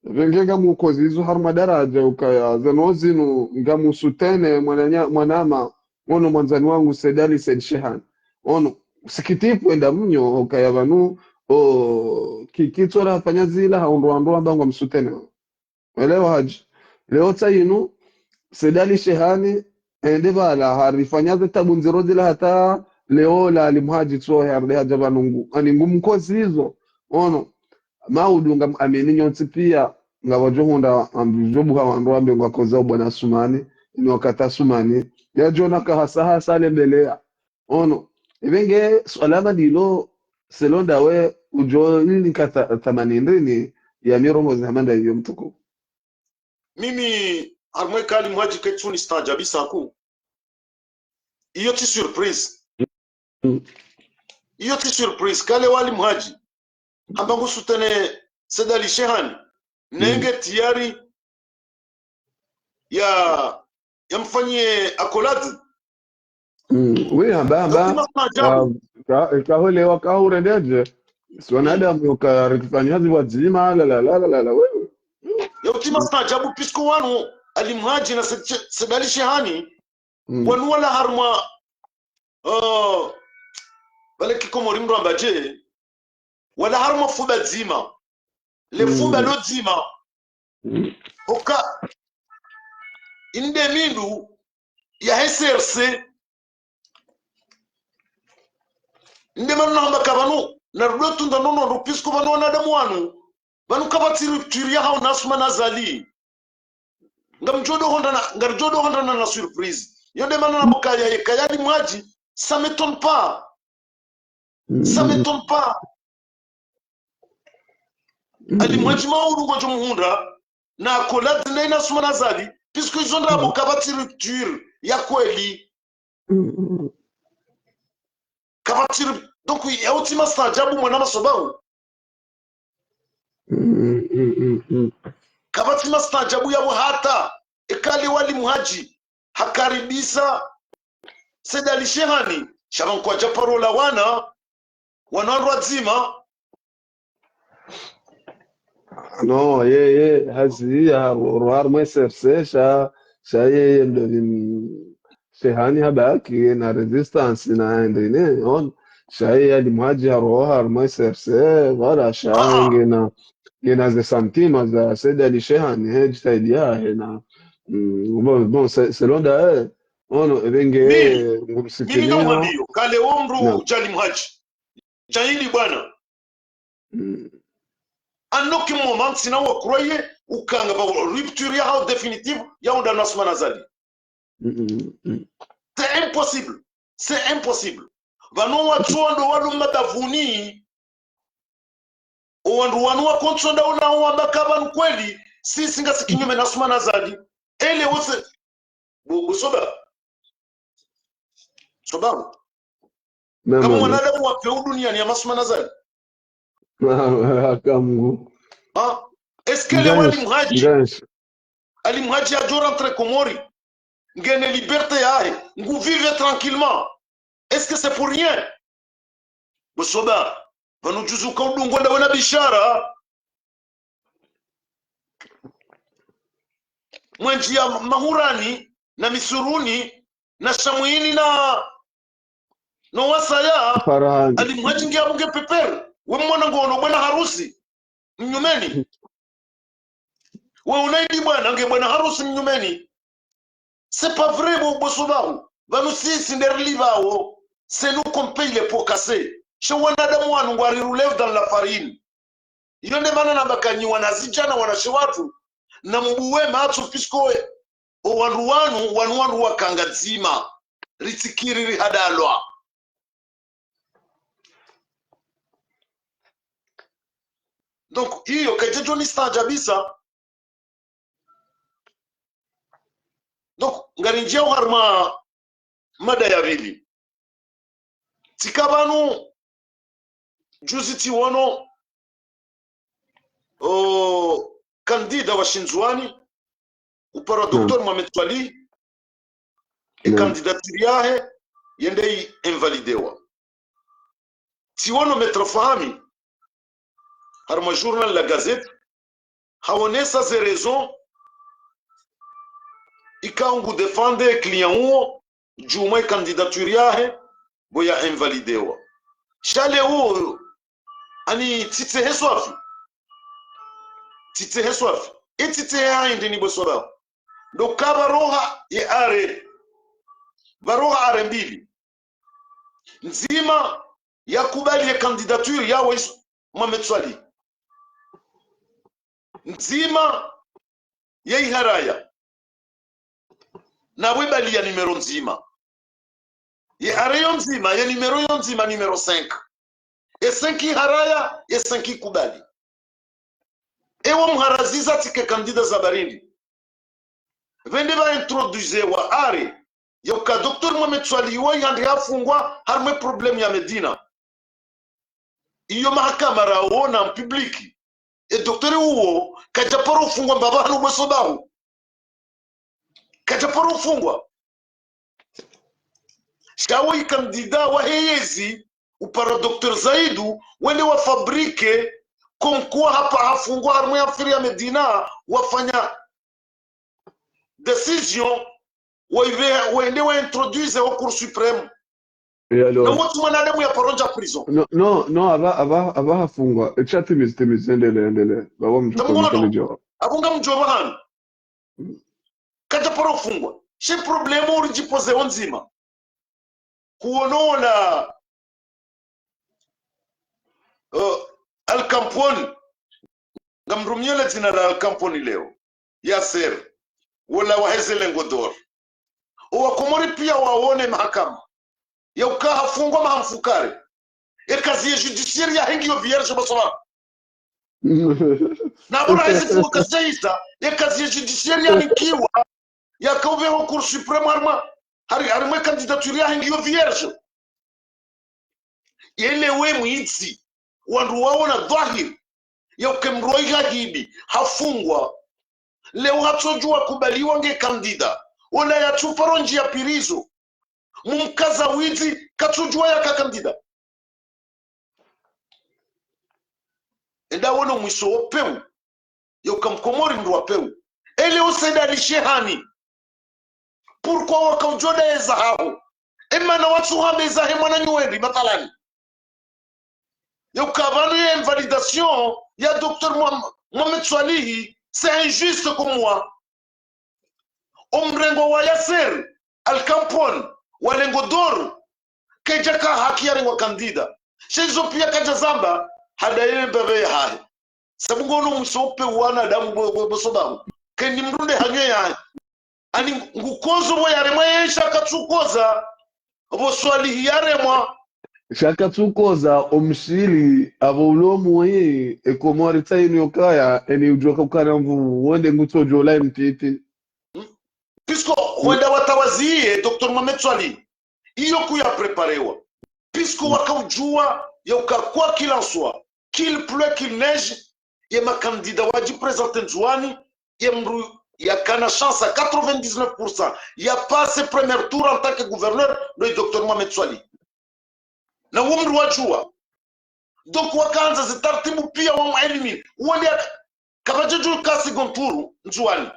vengenga mukozizo har madaraja ukaya zanozinu ngamusutene mwanama ono mwanzani wangu Sedali Said Shehani ono sikitipu enda mnyo ukaya vanu kikitora fanyazila haondoa bango msutene elewa haji leo tayinu Sedali Shehani ende bala harifanyaze tabu nzirozila hata leo la alimhaji tsohe arde haja vanungu ani ngumkozi hizo ono maudunga ameni nyonsi pia ngawajohunda amjobu hawandu ambe ngakoza bwana Sumani ni wakata Sumani ya jona ka hasa sale mbelea ono ibenge swalama dilo selonda we ujo nini kata 80 ya mirongo zamanda hiyo mtuko mimi armwe kali mhaji ketuni stajabisa ku iyo ti surprise iyo ti surprise kale wali mhaji ambangu sutene Sedali Shehani nenge tiyari ya mfanyie akoladi oui amba ka hole waka urendeje si wanadamu ukarifanya hazi wazima la wewe yautima stajabu pisco wanu alimhaji na sedali shehani wanu wala harma wala kikomori mru ambaje wala harma fuba zima le fuba lo zima oka inde mindu ya SRC inde manu namba kabanu na rudotu ndanono rupisco banu wanadamu wanu banu kabatiri ya hao nasuma nazali ngarjodo honda na surprise yonde manu na bokaya yekayali mwaji ça m'étonne pas ali mwaji maulu ngo jumuhunda na kolad na nasuma nazali puisque ils ont d'abord kabatiri ya kweli kabatiri donc ya ultima stajabu mwana masobau kabati mastajabu yabo hata ekali wali muhaji hakaribisa sedali shehani shaban kwa japarola wana zima no ye hazi ya roar mweserse sha ye ndo shehani habaki na resistance na ndine on sha ye alimhaji roar mweserse wala sha ngena ze santima za sedali shehani hejitaidia na bon selon da ono ebenge ngumsikilia mwambio kale omru jali mhaji jahili bwana anoki moment sina wa croyer ukanga ba rupture ya hao définitive ya onda nasma nazali c'est impossible vano watsondo walumba davuni owandu wanu wa kontsonda una wabakaba kweli sisi ngasi kinyume nasma nazali ele wose busoba sobabu kama mwanadamu wa peu duniani ya masma nazali akamungu est-ce que le wali mhaji a dû rentrer Comori ngene liberté yae ngu vivre tranquillement est-ce que c'est pour rien busoba vanujuzu kaudungo nda wana bishara mwenji ya mahurani na misuruni na shamuini na no wasaya alimhaji ngia bunge peper we mwana ngono bwana harusi mnyumeni we unaidi bwana nge bwana harusi mnyumeni c'est pas vrai bosobahu vanu sisi nderlivao c'est nous qu'on paye les pots cassés chez wanadamu wanu ngwari relève dans la farine yonde mana nabakanyi wanazijana wanashe watu na mbuwe maatu pisko wandu wanu wakangazima ritsikiri rihadalwa donc hiyo kajejo ni stajabisa donc ngarinjia harma mada ya vili tikabanu juzi tiwono kandida wa Shinzwani upara Dr. Mohamed Twali e kandidaturi yahe yendei invalidewa tiwono metrofahami harma journal la gazette haonesa ze raison ikaungu defende client huo juma kandidaturi yahe boya invalidewa shale huo ani tite heswafi itite haindi ni bosoba ndo kabaroha ye are baroha are mbili nzima ya kubali ya kandidature yawe Mohamed Swali nzima ya iharaya na wibali ya numero nzima ye are yo nzima ya numero yo nzima numero 5 e 5 iharaya e 5 kubali ewa mharaziza tike kandida za barindi vende ba introduce wa are yoka Dr. Mohamed Swali wa yandi hafungwa harme problem ya Medina iyo mahakama raona publiki e doktori uo kajaparo fungwa mbabanu mwesobahu kajaparo fungwa shawi kandida wa heyezi upara Dr. Zaidu wende wafabrike konkuwa hapa hafungua harmu ya firi ya Medina wafanya decision wende wa introduise au Cour supreme na watu mwanadamu ya paronja prison. No, aba hafungwa. Timiz, endele. Baba mjoba. Abunga mjoba hano. Kaja paro fungwa. She problemu urijipose onzima. Kuonona Al Capone ngamrumiele jina la Al Capone leo Yasser wala waheze lengodor wakomori pia waone mahakama ya ukaha fungwa mahamfukare kazi ya judiciaire ya hengi yo vierge basoma na bora hizi funga kasaisa kazi ya judiciaire ya nikiwa ya kauve ho Cour supreme harma candidature ya hengi yo vierge yele we muitsi wandu waona dhahiri ya ukemroi hagidi hafungwa leo hatojua kubaliwa nge kandida wala ya chuparo njia pirizo mumkaza wizi katujua ya kakandida enda wono mwiso opeu ya ukamkomori mdu wapeu ele useda lishehani purkwa wakaujoda ya zahabu ema na watu hameza hemwana nyuendi matalani Yokavanu ya invalidation ya Dr. Mohamed Swalihi, c'est injuste comme moi. Omrengo wa Yasser, Al Capone, walengo dor, kejaka haki ya wa kandida. Shezo pia kaja zamba, hadaye mbebe ya hai. Sabungono msope wana damu bosobahu. Kendi mrunde hanywe ya. Ani ngukozo wa yaremwa yensha katsukoza, bo Swalihi yaremwa. Shaka tukoza omshili avoulomu weye ekomori tsaini yokaya eni ujoka ukana mvu wende ngutojo la mtiti Pisco wenda watawazie Dr. Mohamed Swalihi iyo kuya preparewa Pisco wakaujua kwa qu'il en soit qu'il pleut qu'il neige ye makandida waji presente njuani ye mru ya kana chance à 99% ya passe premier tour en tant que gouverneur de Dr. Mohamed Swalihi na umri wajua donc wakaanza zitaratibu pia wa muelimi wale kabajeju kasi gonturu njuani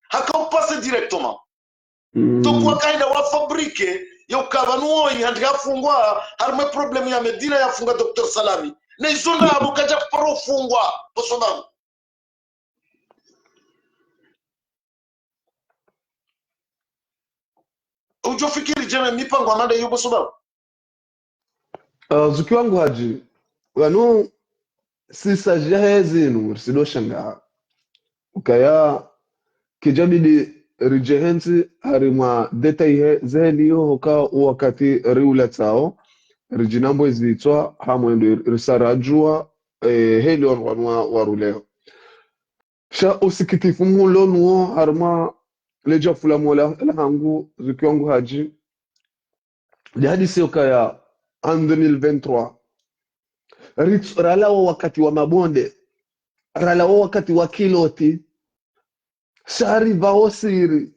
hakaupase directement donc wakaenda wa fabrique ya ukabanuo yandi hafungwa harme problemu ya Medina yafunga Dr. Salami na izonda abukaja paro fungwa posoma ujo fikiri jana mipango amanda yubo soba zuki wangu haji wanu sisa jahezinu sido shanga ukaya kijabidi rijehenzi harima detail zeheliyo hoka wakati riula tao rijinambo izitwa hamwendo risarajua helion wanwa waruleo sha usikitifu mulonu harima leja fula mola hangu zuki wangu haji jadi si ukaya en 2023 ralawo wakati wa mabonde ralawo wakati wa kiloti shari vao siri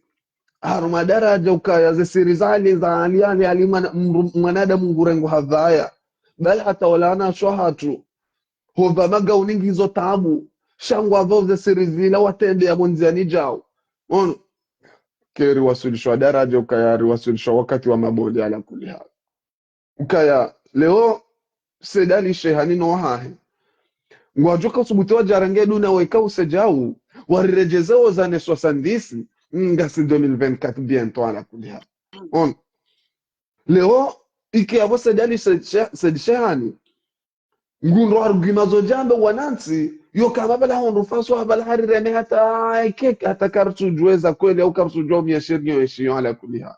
haruma daraja ukaya ze siri zali za aliani alima mwanadamu ngurengo hadhaya bali hata walana shahatu hova maga uningizo tabu shangwa vao ze siri zila watende ya monziani jao ono keri wasulishwa daraja ukaya wasulishwa wakati wa mabonde ala kuliha ukaya leo sedali shehani no hahe ngwajoka subutewa jarange duna weka usejau warirejezeo za ne 70 ngasi 2024 bientôt ala kuliha on leo iki abo sedali shehani ngundo argumazo jambe wanansi yo kama bala hondo faso bala harirene hata ikek hata kartu jueza kweli au kartu jomi ya shirnyo yeshiyo ala kuliha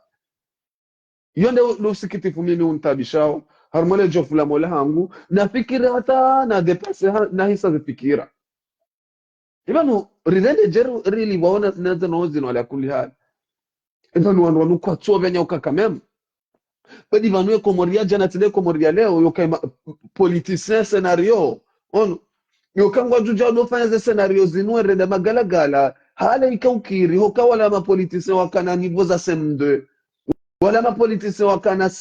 yonde lo sikitifu mimi untabishao harmone jofula mola hangu na fikira hata na depase na hisa fikira ibanu rilende jeru rili waona naza nozi no ala kulli hal ibanu wanu kwa tso benya ukakamem badi vanu ko moria jana tide ko moria leo yo kama politicien scenario on yo kangwa juja no fanya ze scenario zinwe reda magalagala hala ikaukiri ho kawala ma politicien wakana nivo za sem2 wala mapolitisi wakana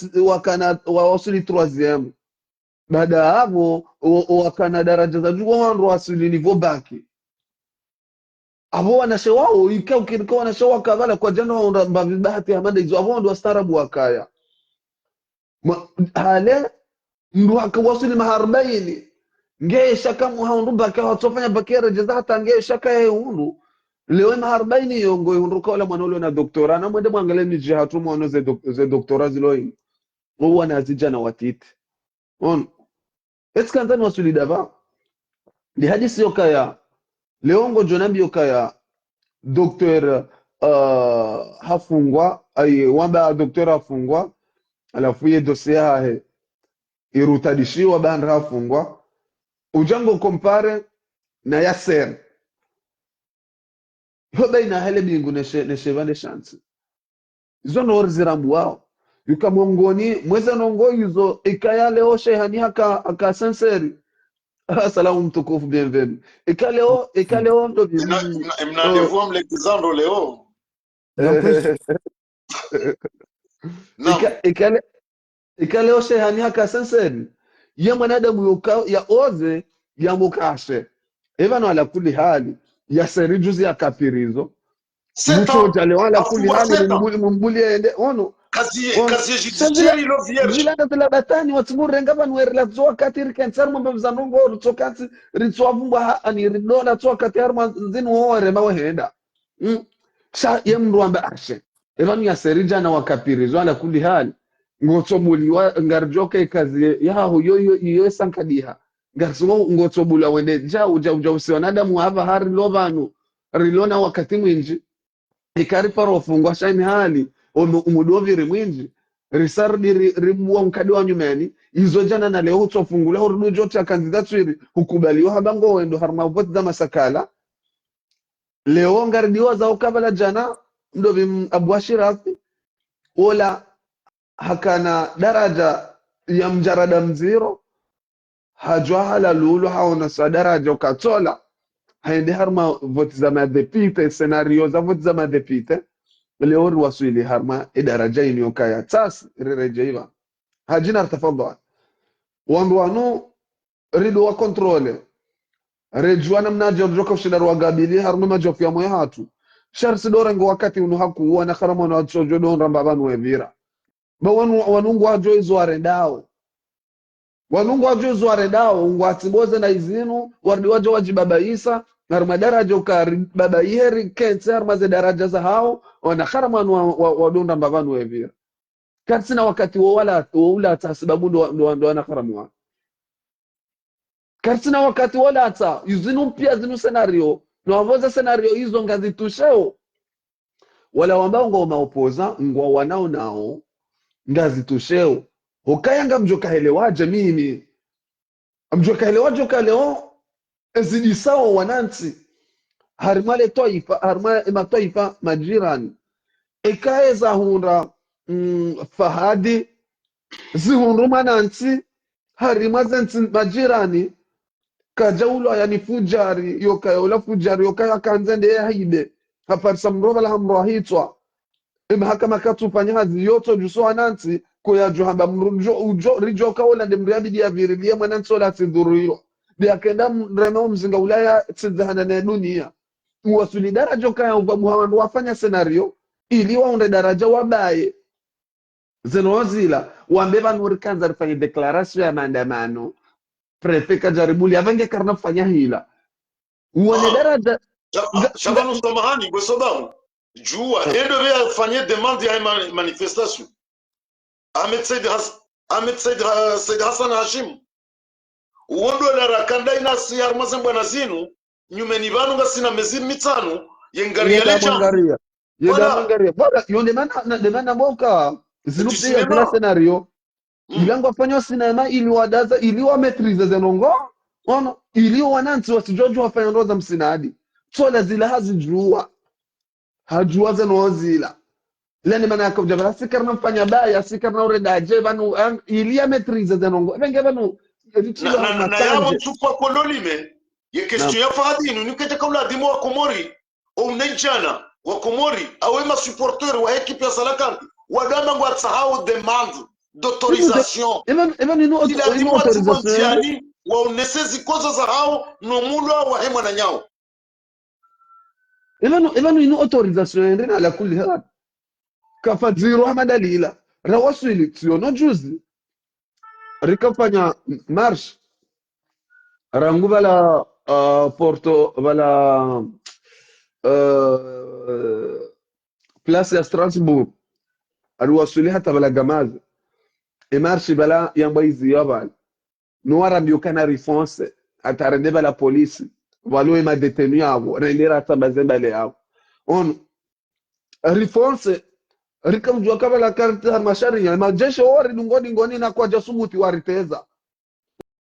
wasuli 3e baada ya hapo wakana daraja za juu wandu wasuli niveau baki abo wanashe wao ika ukirika wanashe wakabala kwa jana wa mbavibahati hamada hizo abo ndo wastarabu wakaya hale ndo wakawasuli maharbaini ngesha kama haundu baki watofanya bakera jaza hata ngesha kaya hundu leo maharbaini yongo hundu kwa wala mwanolo na doktora na mwende mwangalie ni jihatu mwana ze doktora ziloi huwa nazija na watiti on eska ndani wasuli dava li hadisi yokaya leongo jonambi yokaya doktor hafungwa ay wamba doktor hafungwa alafu ye dossier hahe irutadishiwa banda hafungwa ujango compare na yaser ho baina hele bingu neshevande chance izo no zirambu wao yukamongoni mweza nongo yuzo ikaya leo shehani haka senseri salamu mtukufu bienvenue ikaleo ndo mnandevua mlekizando leo ikaleo shehani haka senseri ya mwanadamu ya oze ya mukashe evano ala kuli hali ya seri juzi ya kapirizo mtu jale wala kuli hali mbuli ende ono kazi judiciaire lo vierge zilanda zila batani watumurenga vanwerela tsoa katiri kensar mambe mzanongo rutsokansi ritswavungwa ani ridola tsoa katiri manzini wore mawehenda sa yemndu amba arshe evanu ya serija na wakapirizo ala kuli hali ngotsobuliwa ngarjoke kazi yaho yo sankadiha ngarsumo ngotsobula wende uja usionadamu hava hari lovanu rilona wakati mwinji ikari parofungwa shaimi hali umudoviri mwinji risardi ribuwa mkadi wa nyumeni izo jana na leo utsofungula urudu jote ya kandidatswiri ukubaliwa habango wendo harma upoti za masakala leo ngardiwa za ukabala jana mdovi abuashirafi ola hakana daraja ya mjarada mziro hajwa hala lulu haona sa daraja ukatola haende harma voti za madepite senario za voti za madepite leo waswili harma idaraja iniyokaya tas rirejeiva hajina tafadhali wandu rido wa kontrole rejuana mnaje rojoka ushindaro wa gabili harma majofu ya moyo hatu sharsi dorengo wakati unu haku wana karama na watsojo don ramba banu evira ba wanungu wajo izo arendao wanungu wajo izo arendao ngwatiboze na izinu wardi wajo wajibabaisa harma daraja ukababa iheri kense harma ze daraja za hao wana karama wa don ramba banu evira katsina wakati wala ula sababu ndo wana karama katsina wakati wala ata yuzinu pia zinu scenario no avoza scenario hizo ngazitusheo wala wambao ngo maopoza ngwa wanao nao ngazitusheo hokaya mjoka helewaje mimi mjoka helewaje kaleo ezidi sawa wananti harimale toifa harma mataifa majirani ekaeza hunda fahadi zihundu mananti harima zenti majirani kajaulo yani fujari yokaya kanzende yahibe hafarsa mroga la hamrohitwa mahakama katufanya hazi yoto juso ananti koya juhamba mrujo rijo kaola ndemriadi dia virilia mwananti wala tidhuruyo dia kenda mremo mzinga ulaya tizahana na dunia wasuli daraja kaya Muhammad wafanya scenario ili waunde daraja wabaye zenozila wambeba nurikanza rifanye declaration ya maandamano prefeka jaribuli avange karna fanya hila uone daraja Shabanu samahani kwa sababu jua endo vya fanye demande ya manifestation Ahmed Said Hassan Hashim uondo la rakanda ina siyar mazembo na zinu nyumeni banu ngasina mezi mitano yengaria leja yedangaria bora yonde mana moka zinupia ya scenario ilango afanya sinema ili wadaza ili wa maîtriser zenongo ono ili wananti wasijojo wafanya ndoza msinadi sola zila hazijua hajua zenozila lani mana yakujabara sikarna mfanya baya sikarna uredaje banu ili ya maîtriser zenongo benge banu na yabo tupa kololime ye question ya fadinu nikete kabla dimo wa Komori au nejana wa Komori au ma supporter wa equipe ya Salakanti wadama ngwa tsahau demande d'autorisation even ino ino autorisation wa unesezi koza za hao no mulwa wa hema na nyao even ino autorisation ndina ala kulli hal kafadziro amadalila rawasili tsiona juzi rikafanya marche rangu bala Porto bala place ya Strasbourg aliwasili hata bala Gamazi marche bala yambaizi yabal noara bio kana réponse atarende bala police walo ema détenu yabo rendera hata bazembale yabo on réponse rikamjua kabla karta mashari ya majeshi wari dungoni na kwa jasumuti wariteza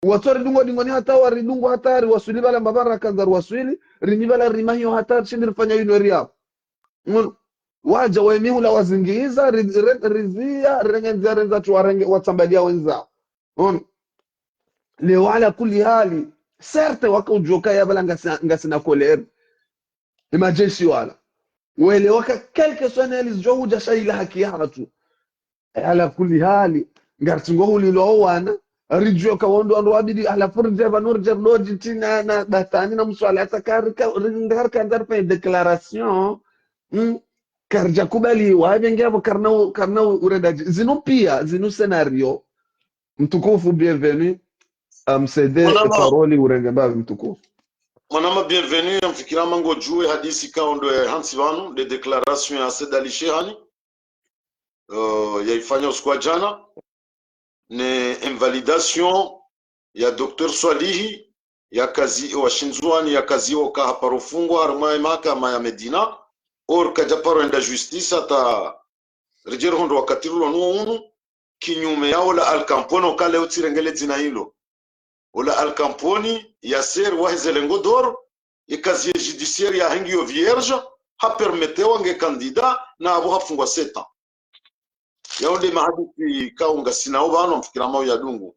watori dungoni hata wari dungo hatari wasuli bala mbabara kanza wasuli rimi bala rimahiyo hatari shindi fanya yunori hapo waja wemihula wazingiza rizia renza tuwarenge watambalia wenzao leo ala kuli hali serte wakaujoka ya bala ngasina koleri majeshi wala wele waka quelque soit elisjo huja shaila haki yatu ala kulli hali ngartingo hulilo wana rijo ka wondo ando abidi ala furje banurje loji tina na batani na muswala takarika ringar kan dar pa declaration karja kubali wa bengi abo karna uredaji zinu pia zinu scenario mtukufu bienvenue mcd paroli urengamba mtukufu Manama bienvenue mfikira mango jue hadisi kaondo ya hansi vanu de declaration ya Sedali Shehani ya ifanya usiku jana ne invalidation ya Dr. Swalihi ya kazi wa Shinzwani ya kazi oka haparofungwa arma mahakama ya Medina or kajaparo enda justice ata rejero hondo wakatirulo nuunu kinyume yao la Alcampone kale utirengele zina hilo ola Alcampone ya ser wahezelengo dor e casier judiciaire ya hengio vierge ha permeteu nge candidat na abo hafungwa 7 ans yaonde mahadisi kaunga sinao bano mfikira mau ya dungu